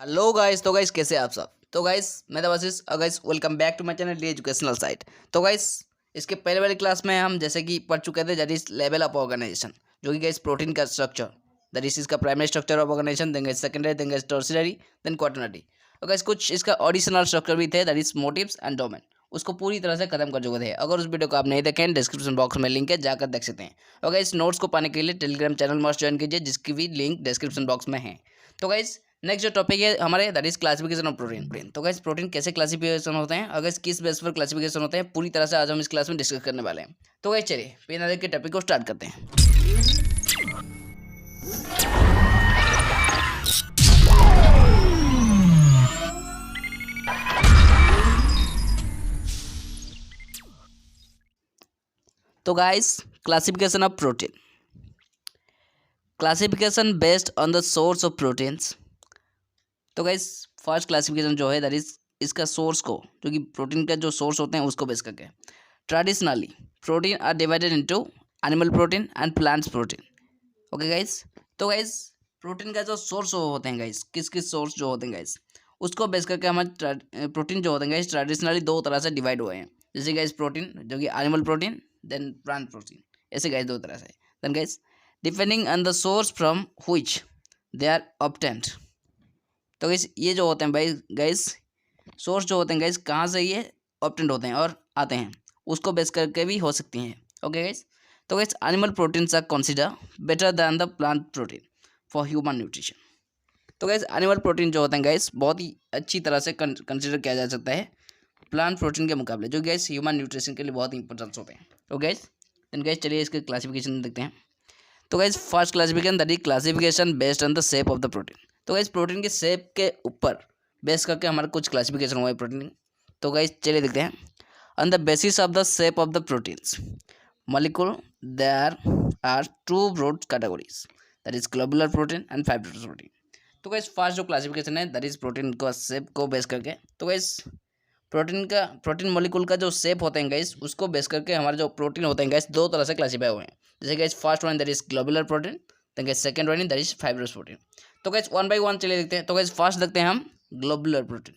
Hello guys. तो guys कैसे हैं आप सब। तो गाइस मैं देवाशीष और guys welcome back to my channel the educational site. तो गाइस इसके पहले वाली क्लास में हम जैसे कि पढ़ चुके थे that is level of organisation, जो कि गाइस प्रोटीन का स्ट्रक्चर, दैट इज इसका primary structure of organisation, then guys secondary, then guys tertiary, then quaternary. और गाइस कुछ इसका ऑडिशनल स्ट्रक्चर भी थे that is motifs and domain, उसको पूरी तरह से खत्म कर चुके थे। अगर उस वीडियो को आप नहीं देखें डिस्क्रिप्शन बॉक्स में लिंक है, जाकर देख सकते हैं। और गाइस नोट्स को पाने के लिए टेलीग्राम चैनल मस्ट ज्वाइन कीजिए, जिसकी भी लिंक डिस्क्रिप्शन बॉक्स में है। तो गाइस नेक्स्ट जो टॉपिक है हमारे that is classification of protein. तो गाइस प्रोटीन कैसे क्लासिफिकेशन होते हैं, अगर किस बेस पर क्लासिफिकेशन होते हैं, पूरी तरह से आज हम इस क्लास में डिस्कस करने वाले हैं। तो गाइस चलिए बिना देर के टॉपिक को स्टार्ट करते हैं। तो guys classification of protein, classification based on the source of proteins. तो गाइस फर्स्ट क्लासिफिकेशन जो है दैट इज इसका सोर्स को, जो कि प्रोटीन का जो सोर्स होते हैं उसको बेस करके। Traditionally protein are divided into animal protein and plants protein. Okay guys. तो गाइस प्रोटीन का जो सोर्स होते हैं गाइस, किस किस सोर्स जो होते हैं गाइस, उसको बेस करके हमारे प्रोटीन जो होते हैं गाइस ट्रेडिशनली दो तरह से डिवाइड हुए हैं। जैसे गाइस प्रोटीन जो कि animal protein, then plant protein, ऐसे गाइस दो तरह से। Then guys depending on the source from which they are obtained. तो गाइस ये जो होते हैं भाई गाइस सोर्स जो होते हैं गाइस, कहाँ से ये ऑब्टेंड होते हैं और आते हैं, उसको बेस करके भी हो सकती हैं। Okay guys. तो guys animal proteins are consider better than the plant protein for human nutrition. तो गाइस एनिमल प्रोटीन जो होते हैं गाइस बहुत ही अच्छी तरह से कंसीडर किया जा सकता है प्लांट प्रोटीन के मुकाबले, जो गाइस ह्यूमन न्यूट्रिशन के लिए बहुत ही इंपॉर्टेंट होते हैं। Okay guys. देन गाइस चलिए इसके क्लासिफिकेशन देखते हैं। तो guys first classification that is classification based on the shape of the protein. तो गाइस प्रोटीन के शेप के ऊपर बेस करके हमारा कुछ क्लासिफिकेशन हुआ है प्रोटीन। तो गाइस चलिए देखते हैं। On the basis of the shape of the proteins molecule there are two broad categories, that is globular protein and fibrous protein. तो गाइस फर्स्ट जो क्लासिफिकेशन है दैट इज प्रोटीन का शेप को base करके। तो गाइस प्रोटीन मॉलिक्यूल का जो shape होते हैं गाइस, उसको बेस करके हमारे जो प्रोटीन होते हैं गाइस दो तरह से क्लासीफाई हुए हैं। जैसे guys first one that is globular protein, then guys second one that is fibrous protein. तो गाइस वन बाय वन चलिए देखते हैं। तो गाइस फर्स्ट देखते हैं हम ग्लोबुलर प्रोटीन।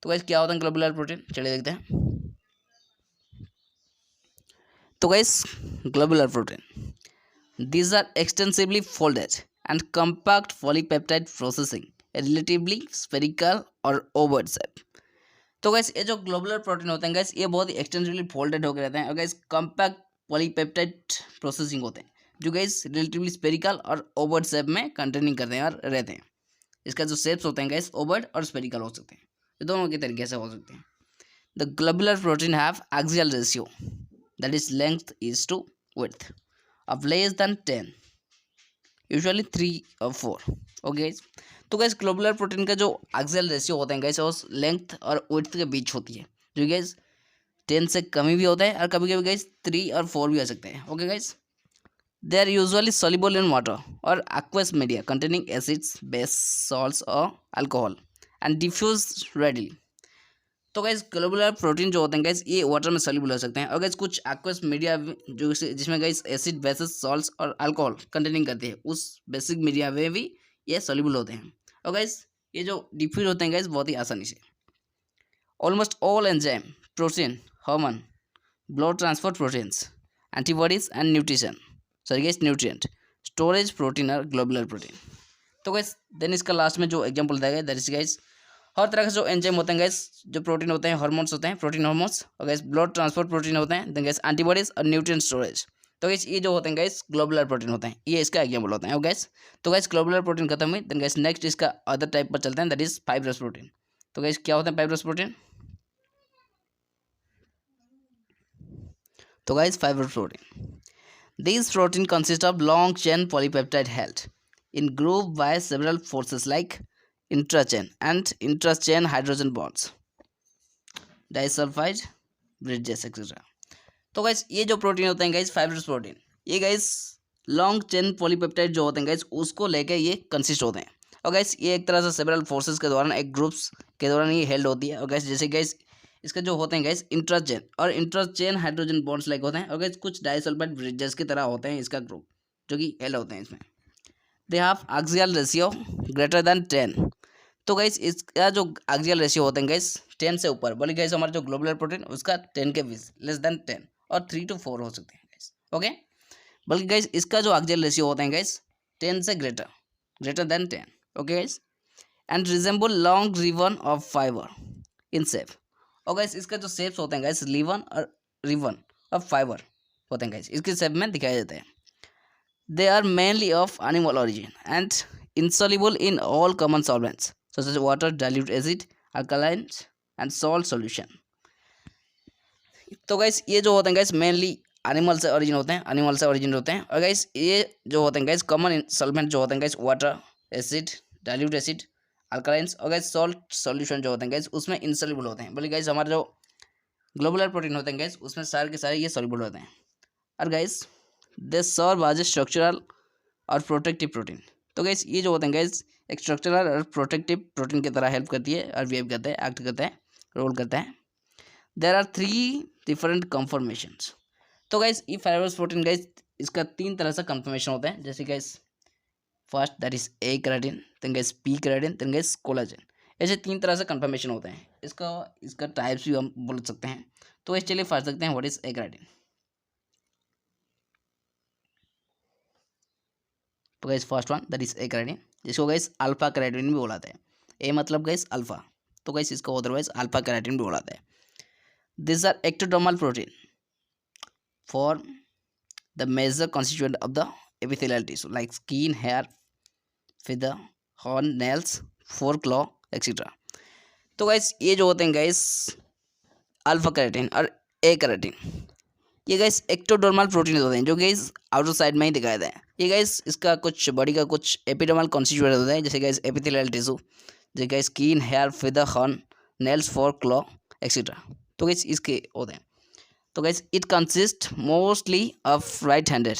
तो गाइस क्या होता है ग्लोबुलर प्रोटीन, चलिए देखते हैं। तो guys globular protein, these are extensively folded and compact polypeptide processing, relatively spherical or ovoid shape। तो गैस ये जो ग्लोबुलर प्रोटीन होते हैं गैस, ये बहुत ही एक्सटेंसिवली फोल्डेड होकर रहते हैं और गैस कॉम्पैक्ट पॉलीपेप्टाइड प्रोसेसिंग होते हैं, जो गैस रिलेटिवली स्पेरिकल और ओवर्ड शेप में कंटेनिंग करते हैं और रहते हैं। इसका जो शेप्स होते हैं गैस ओवर्ड और स्पेरिकल हो सकते हैं, ये दोनों के तरीके से हो सकते हैं। The globular protein have axial ratio that is length is to width of less than 10, usually 3 और 4। ओके। तो गैस ग्लोबुलर प्रोटीन का जो एक्सियल रेशियो होता है गैस वो लेंथ और विड्थ के बीच होती है, जो गैस 10 से कमी भी होता है और कभी कभी गैस 3 और 4 भी हो सकते हैं। Okay guys. They are usually soluble in water और aqueous media containing acids, base, salts और alcohol and diffuse readily। तो गैस ग्लोबुलर प्रोटीन जो होते हैं गैस ये वाटर में सॉल्युबल हो सकते हैं और गैस कुछ एक्वस मीडिया जो जिसमें गैस एसिड, बेसिस, सॉल्ट्स और अल्कोहल कंटेनिंग करते हैं, उस बेसिक मीडिया में भी ये सॉल्युबल होते हैं। और गैस ये जो डिफ्यूज होते हैं गैस बहुत ही आसानी से। Almost all enzyme, protein, hormone, blood transport proteins, antibodies and nutrition, sorry gas nutrient storage protein और ग्लोबुलर प्रोटीन। तो गैस देन इसका लास्ट में जो एग्जाम्पल दिया गया दैट इज गैस हर तरह के जो एंजाइम होते हैं गैस, जो प्रोटीन होते हैं, हार्मोन्स होते हैं, प्रोटीन हार्मोन्स, और गैस ब्लड ट्रांसपोर्ट प्रोटीन होते हैं, देन गैस एंटीबॉडीज और न्यूट्रिएंट स्टोरेज। तो गैस ये जो होते हैं गैस ग्लोबुलर प्रोटीन होते हैं, ये इसका एग्जाम्पल होते हैं। और गैस तो गैस ग्लोबुलर प्रोटीन खत्म हुई, देन गैस नेक्स्ट इसका अदर टाइप पर चलते हैं दैट इज फाइब्रस प्रोटीन। तो गैस क्या होता है फाइब्रस प्रोटीन। तो gas fibrous protein, these protein consist of long chain polypeptide held in group by several forces like intrachain and intrachain hydrogen bonds, disulfide bridges etc। तो guys ये जो protein होते हैं गाइस फाइब्रस प्रोटीन, ये guys long chain polypeptide जो होते हैं guys उसको लेके ये कंसिस्ट होते हैं। और गाइस ये एक तरह से सेवरल फोर्सेस के दौरान, एक ग्रुप्स के दौरान ये हेल्ड होती है। और गाइस जैसे गाइस इसका जो होते हैं गाइस इंट्राचेन और इंट्राचेन हाइड्रोजन बॉन्ड्स लाइक होते हैं। और गाइस कुछ डाइसल्फाइड ब्रिजेस की तरह होते हैं इसका ग्रुप, जो कि हेल्ड होते हैं इसमें। They have axial ratio greater than 10, तो गाइस इसका जो एक्सियल रेशियो होते हैं गाइस 10 से ऊपर, बोले गाइस हमारा जो ग्लोबुलर प्रोटीन उसका 10 के बीच, लेस देन 10 और 3 to 4 हो सकते हैं गाइस। ओके, बल्कि गाइस इसका जो एक्सियल रेशियो होते हैं गाइस 10 से greater than 10। Okay guys, and resemble long ribbon of fibre in shape. और गाइस इसका जो शेप्स होते हैं गाइस रिबन ऑफ फाइबर होते हैं गाइस, इसके शेप में दिखाए जाते हैं। They are mainly of animal origin and insoluble in all common solvents such as water, dilute acid, alkalines and salt solution। तो गाइस ये जो होते हैं गाइस मेनली एनिमल से ओरिजिन होते हैं और गाइस ये जो होते हैं गाइस कॉमन सॉल्वेंट जो होते हैं guys water, acid, dilute acid, alkalines और गाइस सॉल्ट सॉल्यूशन जो होते हैं गाइस उसमें इंसॉल्युबल होते हैं। बोले गाइस हमारे जो ग्लोबुलर प्रोटीन होते हैं गाइस उसमें सारे के सारे ये सॉल्युबल होते हैं। और guys they serve as a structural और प्रोटेक्टिव प्रोटीन। तो गाइस ये जो होते हैं गाइस एक स्ट्रक्चरल और प्रोटेक्टिव प्रोटीन की तरह हेल्प करती है और बिहेव करते हैं, एक्ट करते हैं, रोल करते हैं। There are 3 different conformations. तो गाइस ई फाइबरस प्रोटीन गाइस इसका 3 तरह से कन्फर्मेशन होता है, जैसे guys first that is A keratin, then guys P keratin, then guys collagen. ऐसे 3 तरह से कन्फर्मेशन होते हैं। इसका टाइप्स भी हम बोल सकते हैं। तो इस चलिए फर्स्ट देखते हैं व्हाट इज ए केराटिन। तो guys first one that is A keratin, जिसको गाइस अल्फा केराटिन भी बोला जाता है। ए मतलब गाइस अल्फा, तो गाइस इसको अदरवाइज अल्फा केराटिन भी बोला जाता है। This are ectodermal protein for the major constituent of the epithelial tissue like skin, hair, feather, horn, nails, for claw etcetera. तो गाइस ये जो होते हैं गाइस अल्फा केराटिन और ए केराटिन, ये गाइस एक्टोडर्मल प्रोटीन होते हैं जो गाइस आउटर साइड में ही दिखाए देते हैं। ये गाइस इसका कुछ बॉडी का कुछ एपिडर्मल कॉन्स्टिट्यूएंट होता है, जैसे गाइस एपिथेलियल टिश्यू, जैसे guys skin, hair, feather, horn, nails, for claw etcetera. तो गाइस इसके होते हैं। तो guys it consist mostly of right handed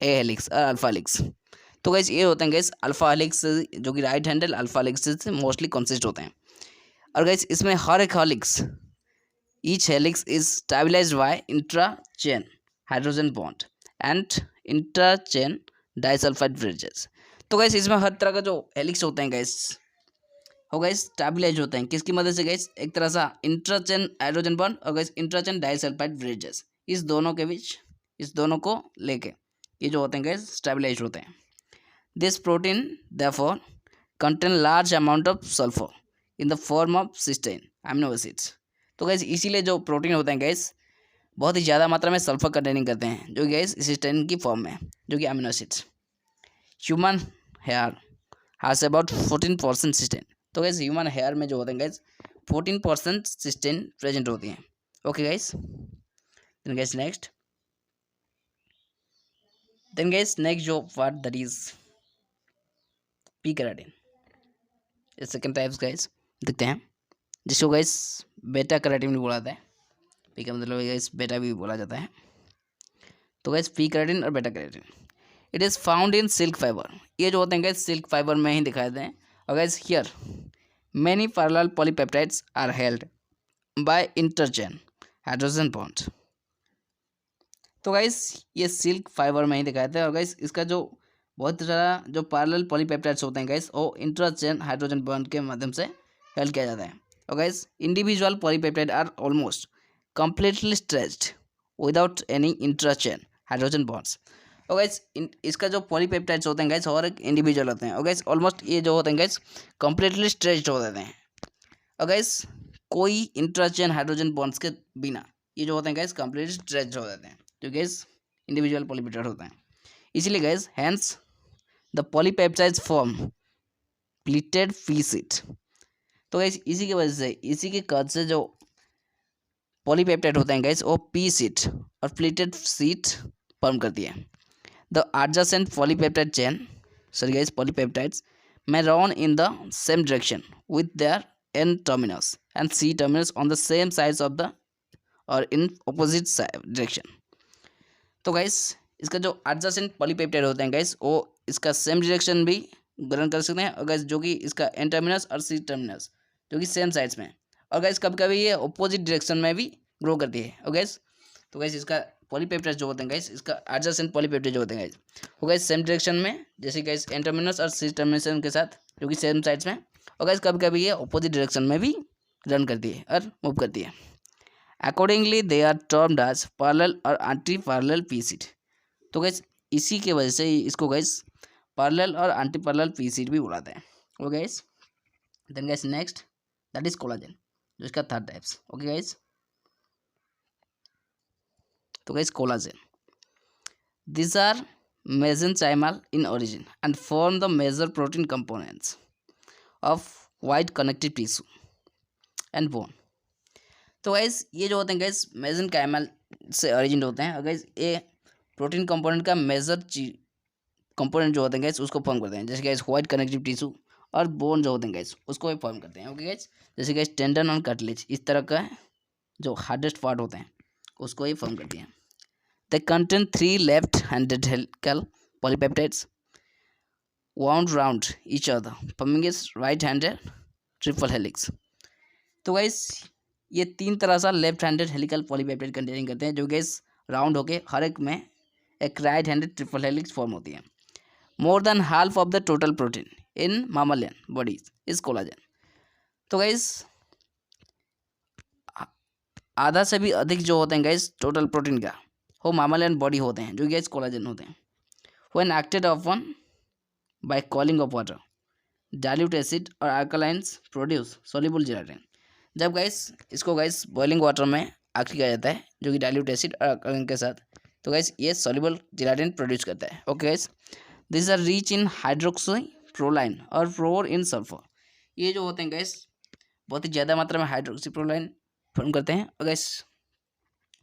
A helix और अल्फा हेलिक्स। तो गाइस ये होते हैं गाइस अल्फा हेलिक्स जो कि राइट हैंडल अल्फा हेलिक्स से मोस्टली कंसिस्ट होते हैं। और गाइस इसमें हर एक helix each helix is stabilised by intra chain hydrogen bond and intra chain disulphide bridges. तो गाइस इसमें हर तरह का जो हेलिक्स होते हैं गाइस हो गाइस स्टेबलाइज होते हैं किसकी मदद से गाइस, एक तरह सा इंट्रा चेन हाइड्रोजन बॉन्ड और guys intra chain disulphide bridges, इस दोनों के बीच, इस दोनों को लेके ये जो होते हैं गाइस स्टेबलाइज होते हैं। This protein therefore contain large amount of sulfur in the form of cysteine amino acids। तो गैस इसीलिए जो प्रोटीन होते हैं गैस बहुत ही ज़्यादा मात्रा में सल्फर कंटेनिंग करते हैं, जो गैस सिस्टेन की फॉर्म में, जो कि amino acids. Human hair has about 14% cysteine. तो गैस ह्यूमन हेयर में जो होते हैं गैस 14% सिस्टेन प्रेजेंट होती हैं। Okay guys, then guys next जो part that is P keratin, second types guys देखते हैं, जिसको गाइस बेटा केराटिन भी बोला जाता है। पी का मतलब गाइस बेटा भी बोला जाता है। तो गाइस पी केराटिन और बेटा keratin it is found in silk fibre. ये जो होते हैं गाइस सिल्क फाइबर में ही दिखाए देते हैं। और guys here many parallel polypeptides are held by interchain hydrogen bond. तो गाइस ये सिल्क फाइबर में ही दिखाए देते हैं। और गाइस इसका जो बहुत सारा जो पैरेलल पॉलीपेप्टाइड्स होते हैं गाइस वो इंट्राचेन हाइड्रोजन बॉन्ड के माध्यम से हेल्प किया जाता है। और guys individual polypeptide are almost completely stretched without any intrachain hydrogen bonds. और गाइस इसका जो पॉलीपेप्टाइड्स होते हैं गाइस और एक इंडिविजुअल होते हैं। और गाइस ऑलमोस्ट ये जो होते हैं गाइस कंप्लीटली स्ट्रेच्ड हो जाते हैं। और गाइस कोई इंट्राचेन हाइड्रोजन बॉन्ड्स के बिना ये जो होते हैं गाइस कंप्लीटली स्ट्रेच्ड हो जाते हैं, जो गाइस इंडिविजुअल पॉलीपेप्टाइड होते हैं। इसीलिए guys hence the polypeptides form pleated P sheet. तो गाइस इसी की वजह से, इसी के कद से जो पॉलीपेप्टाइड होते हैं गाइस वो पी सीट और प्लीटेड सीट फॉर्म करती है। The adjacent polypeptide chain guys polypeptides may run in the same direction with their N terminus and C terminus on the same sides of the or in opposite direction। तो guys इसका जो adjacent polypeptide होते हैं guys वो इसका same direction भी ग्रहण कर सकते हैं। और गाइस जो कि इसका एन टर्मिनस और सी टर्मिनस जो कि सेम साइड्स में, और गाइस कभी कभी ये अपोजिट डायरेक्शन में भी ग्रो करती है। और गाइस तो गाइस इसका पॉलीपेप्टाइड जो होते हैं गाइस इसका एडजेसेंट पॉलीपेप्टाइड जो होते हैं गाइस वो गाइस सेम डायरेक्शन में, जैसे गाइस एन टर्मिनस और सी टर्मिनस के साथ जो कि सेम साइड्स में, और गाइस कभी कभी ये अपोजिट डायरेक्शन में भी रन करती है और मूव करती है। Accordingly they are termed as parallel और एंटी पैरेलल पी सीट। तो गाइस इसी के वजह से इसको गाइस पैरेलल और एंटी पैरेलल पी सीट भी बुलाते हैं। Okay guys, then guys next that is collagen, जो इसका थर्ड टाइप्स। ओके गाइस, तो guys collagen, these are mesenchymal in origin and form the major protein components of white connective tissue and bone। तो guys ये जो होते हैं guys mesenchymal से origin होते हैं। गाइस ये प्रोटीन कंपोनेंट का मेजर कंपोनेंट जो होते हैं गाइस उसको फॉर्म करते हैं, जैसे गाइस व्हाइट कनेक्टिव टिश्यू और बोन जो होते हैं गाइस उसको भी फॉर्म करते हैं। ओके गाइस, जैसे गाइस टेंडन और कार्टिलेज, इस तरह का जो हार्डेस्ट पार्ट होते हैं उसको ही फॉर्म करती हैं। They contain 3 left-handed helical polypeptides wound round each other, forming a right-handed triple helix। तो गाइस ये 3 तरह सा left handed helical polypeptide containing करते हैं, जो गाइस राउंड होके हर एक में एक right handed triple helix form होती है। More than half of the total protein in mammalian bodies is collagen. तो गाइस आधा से भी अधिक जो होते हैं गाइस टोटल प्रोटीन का वो मामलियन बॉडी होते हैं, जो गाइस कोलाजन होते हैं। When acted on by calling of water, dilute acid और अल्कलाइंस प्रोड्यूस सॉल्युबल जेलाटिन। जब गाइस इसको गाइस बॉइलिंग वाटर में एक्ट किया जाता है, जो कि डाइल्यूट एसिड और अल्कलाइन के साथ, तो गाइस ये सॉल्युबल जेलाटिन प्रोड्यूस करता है। Okay guys, this are rich in hydroxy proline और प्रोर इन सल्फर। ये जो होते हैं गाइस बहुत ही ज़्यादा मात्रा में हाइड्रोक्सी प्रोलाइन फॉर्म करते हैं और गाइस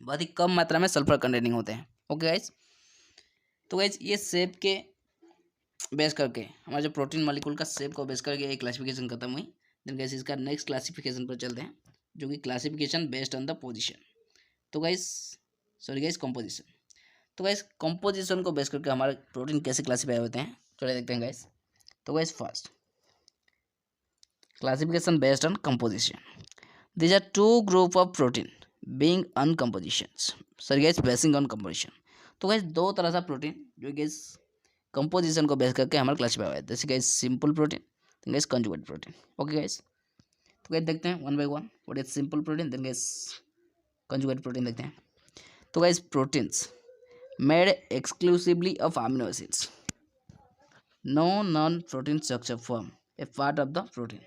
बहुत ही कम मात्रा में सल्फर कंटेनिंग होते हैं। ओके गाइस, तो गाइस ये शेप के बेस करके हमारा जो प्रोटीन मॉलिक्यूल का शेप को बेस करके एक क्लासिफिकेशन खत्म हुई। देन गाइस इसका नेक्स्ट क्लासिफिकेशन पर चलते हैं, जो कि classification based on the position. तो गाइस सॉरी गाइस कंपोजिशन। तो गाइस कंपोजिशन को बेस करके हमारे प्रोटीन कैसे क्लासीफाई होते हैं चलिए देखते हैं गाइस। तो guys first classification based on composition, these are two group of protein being on compositions, sorry guys basing on composition। तो गाइस दो तरह सा प्रोटीन जो गाइस कंपोजिशन को बेस करके हमारा क्लासिफाई हुआ है, जैसे guys simple protein, then guys conjugate protein. Okay guys, तो गाइस देखते हैं one by one, what is simple protein, then guys conjugate protein देखते हैं। तो guys proteins made exclusively of amino acids, no non protein structure form a part of the protein.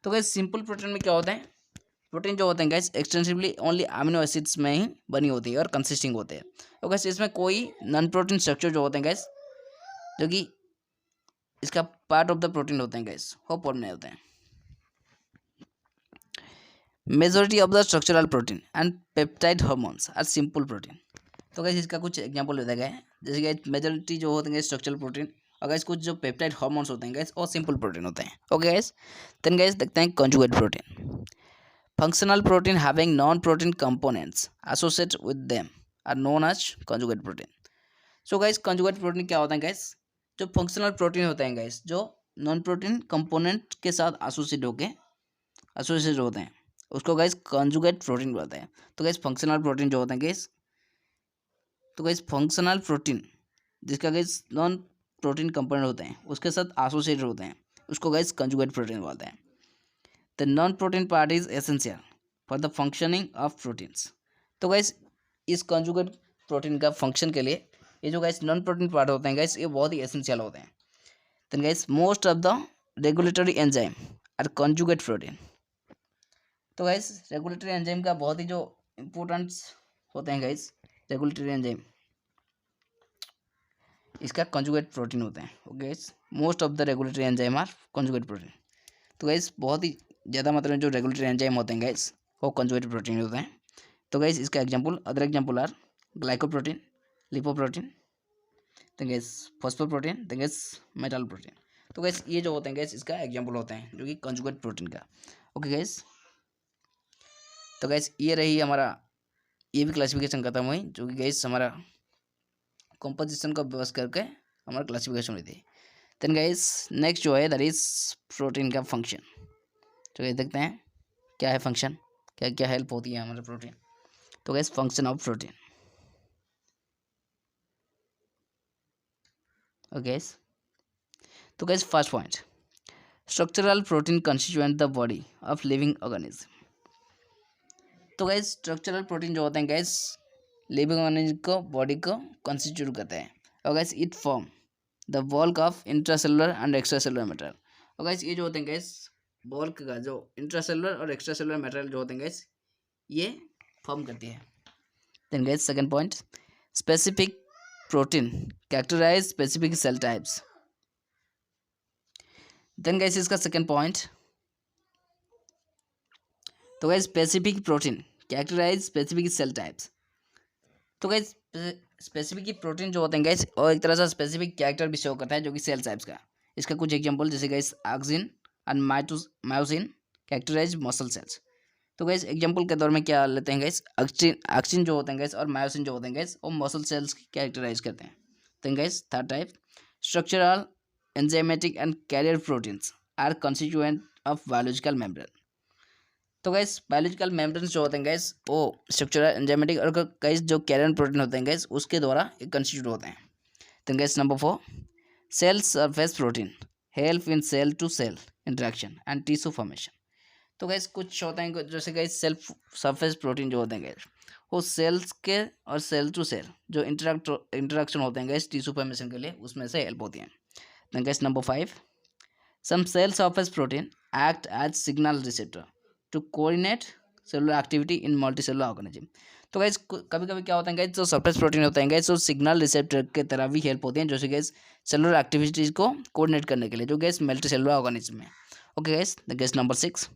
तो guys simple protein में क्या होता है, protein जो होते हैं guys extensively only amino acids में ही बनी होती है और कंसिस्टिंग होते हैं। तो गाइस इसमें कोई नॉन प्रोटीन स्ट्रक्चर जो होते हैं गाइस जो कि इसका पार्ट ऑफ द प्रोटीन होते हैं गाइस वो फॉर्म नहीं होते हैं। Majority of the structural protein and peptide hormones are simple protein. तो गाइस इसका कुछ एग्जांपल बताया गया है, जैसे कि मेजॉरिटी जो होते हैं स्ट्रक्चरल प्रोटीन और गाइस कुछ जो पेप्टाइड हार्मोन्स होते हैं गाइस वो सिंपल प्रोटीन होते हैं। ओके गाइस, देन गाइस देखते हैं conjugate protein. Functional protein having non-protein components associated with them are known as conjugate protein। So guys conjugate protein क्या होता है guys, जो फंक्शनल प्रोटीन होते हैं guys जो नॉन प्रोटीन कंपोनेंट के साथ एसोसिएट होते हैं उसको guys कंजुगेट प्रोटीन बोलते हैं। तो guys फंक्शनल प्रोटीन जो होते हैं guys, तो guys फंक्शनल प्रोटीन जिसका guys नॉन प्रोटीन कंपोनेंट होते हैं उसके साथ एसोसिएट होते हैं उसको guys कंजुगेट प्रोटीन बोलते हैं। The non-protein part is essential for the functioning of proteins। तो गाइस इस कंजुगेट प्रोटीन का फंक्शन के लिए ये जो गाइस नॉन प्रोटीन पार्ट होते हैं गाइस ये बहुत ही एसेंशियल होते हैं। Then guys most of the regulatory enzyme are conjugate protein. तो गाइस रेगुलेटरी एंजाइम का बहुत ही जो इम्पोर्टेंस होते हैं गाइस रेगुलेटरी एंजाइम इसका कंजुगेट प्रोटीन होते हैं। Okay guys, most of the regulatory enzyme are conjugate protein. तो गाइस बहुत ही ज़्यादा मात्रा में जो रेगुलेटरी एंजाइम होते हैं गाइस वो कंजुगेट प्रोटीन होते हैं। तो गाइस इसका example other example are glycoprotein, lipoprotein, तो गाइस फॉस्फोप्रोटीन, तो गाइस मेटल प्रोटीन। तो गाइस ये जो होते हैं गाइस इसका एग्जांपल होते हैं जो कि कंजुगेट प्रोटीन का। ओके गाइस, तो गाइस ये रही हमारा ये भी क्लासिफिकेशन खत्म हुई, जो कि गाइस हमारा कंपोजिशन को बेस करके हमारा क्लासिफिकेशन हुई थी। देन गाइस नेक्स्ट जो है दैट इज प्रोटीन का फंक्शन। तो ये देखते हैं क्या है फंक्शन, क्या क्या हेल्प होती है हमारे प्रोटीन। तो guys function of protein. Okay तो guys first point, structural protein constituent the body of living organism. तो गाइस स्ट्रक्चरल प्रोटीन जो होते हैं गाइस लिविंग ऑर्गेनिज्म को बॉडी को कंस्टिट्यूट करते हैं और guys it form the bulk of intracellular and extracellular material. और गाइस ये जो होते हैं गाइस बल्क का जो इंट्रासेलुलर और एक्स्ट्रासेलुलर मटेरियल जो होते हैं गाइस ये फॉर्म करती है। Then guys second point, specific protein characterize specific cell types. Then guys इसका सेकंड पॉइंट, तो guys specific protein characterize specific cell types. तो गाइस स्पेसिफिक प्रोटीन जो होते हैं गाइस और एक तरह से स्पेसिफिक कैरेक्टर भी शो करता है जो कि सेल टाइप्स का। इसका कुछ एग्जांपल जैसे guys actin and myosin characterize muscle cells. तो गाइस एग्जांपल के तौर में क्या लेते हैं गाइस, ऑक्सिन जो होते हैं गाइस और मायोसिन जो होते हैं गाइस वो मसल सेल्स की कैरेक्टराइज करते हैं। तो guys third type, structural enzymatic and carrier proteins are constituent of biological membrane. तो गाइस बायोलॉजिकल मेम्ब्रेन्स जो होते हैं गाइस वो स्ट्रक्चरल एंजाइमेटिक और गाइस जो कैरियर प्रोटीन होते हैं गाइस उसके द्वारा कंस्टिट्यूट होते हैं। तो guys number 4, cell surface protein help in cell to cell interaction and tissue formation. तो गाइस कुछ होते हैं जैसे गाइस सेल्फ सरफेस प्रोटीन जो होते हैं गाइस वो सेल्स के और सेल टू सेल जो इंटरेक्शन होते हैं गाइस टिश्यू फॉर्मेशन के लिए उसमें से हेल्प होती हैं। Then guys number 5, some cell surface protein act as signal receptor to coordinate cellular activity in multicellular organism. तो गाइस कभी कभी क्या होता है गाइस जो सरफेस प्रोटीन होते हैं गाइस वो सिग्नल रिसेप्टर के तरह भी हेल्प होती हैं जो कि गाइस सेलुलर एक्टिविटीज को कोऑर्डिनेट करने के लिए जो गाइस मल्टीसेलुलर ऑर्गेनिज्म में। Okay guys, the guys number 6,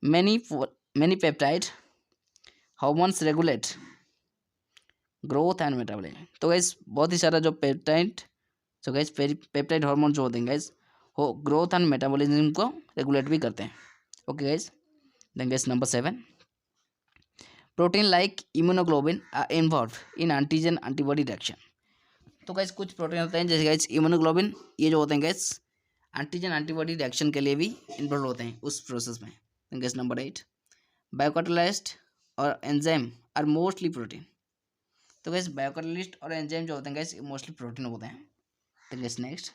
many peptide hormones regulate growth and metabolism। तो गाइस बहुत ही सारा जो पेप्टाइड हार्मोन जो होते हैं गाइस वो ग्रोथ एंड मेटाबॉलिज्म को रेगुलेट भी करते हैं। Okay guys, then guys number 7, protein like immunoglobulin are involve in antigen antibody reaction. तो गाइस कुछ प्रोटीन होते हैं जैसे गाइस इम्यूनोग्लोबिन ये जो होते हैं गाइस एंटीजन एंटीबॉडी रिएक्शन के लिए भी इन्वॉल्व होते हैं उस प्रोसेस में। गेस नंबर 8, बायोकैटालिस्ट और एंजाइम आर मोस्टली प्रोटीन। तो गैस बायोकैटालिस्ट और एंजाइम जो होते हैं गैस मोस्टली प्रोटीन होते हैं। तो gas next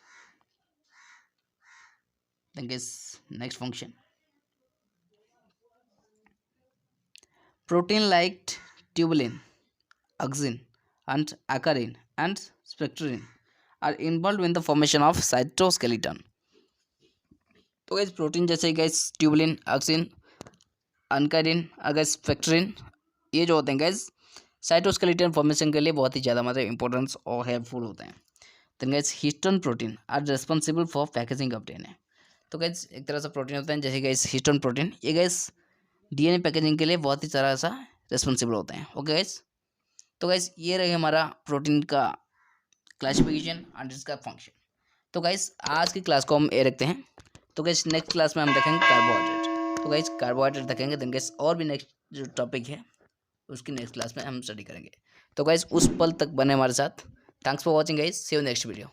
function, protein like tubulin, auxin and acarine and spectrin are involved in the formation of cytoskeleton। तो गैस प्रोटीन जैसे गैस ट्यूबुलिन, ऑक्सिन, अनकारिन, अगर स्पेक्ट्रिन ये जो होते हैं गैस साइटोस्केलेटन फॉर्मेशन के लिए बहुत ही ज़्यादा मतलब इंपॉर्टेंस और हेल्पफुल होते हैं। तो guys histone protein are responsible for packaging of DNA. तो गैस एक तरह से प्रोटीन होते हैं जैसे गैस हिस्टोन प्रोटीन ये गैस डीएनए पैकेजिंग के लिए बहुत ही तरह सा रिस्पॉन्सिबल होते हैं। ओके गैस, तो गैस ये रहे हमारा प्रोटीन का क्लासिफिकेशन एंड इसका फंक्शन। तो गैस आज की क्लास को हम ये रखते हैं। तो गैस नेक्स्ट क्लास में हम देखेंगे कार्बोहाइड्रेट। तो गैस कार्बोहाइड्रेट देखेंगे, देन गैस और भी नेक्स्ट जो टॉपिक है उसकी नेक्स्ट क्लास में हम स्टडी करेंगे। तो गैस उस पल तक बने हमारे साथ। Thanks for watching guys, see you next video.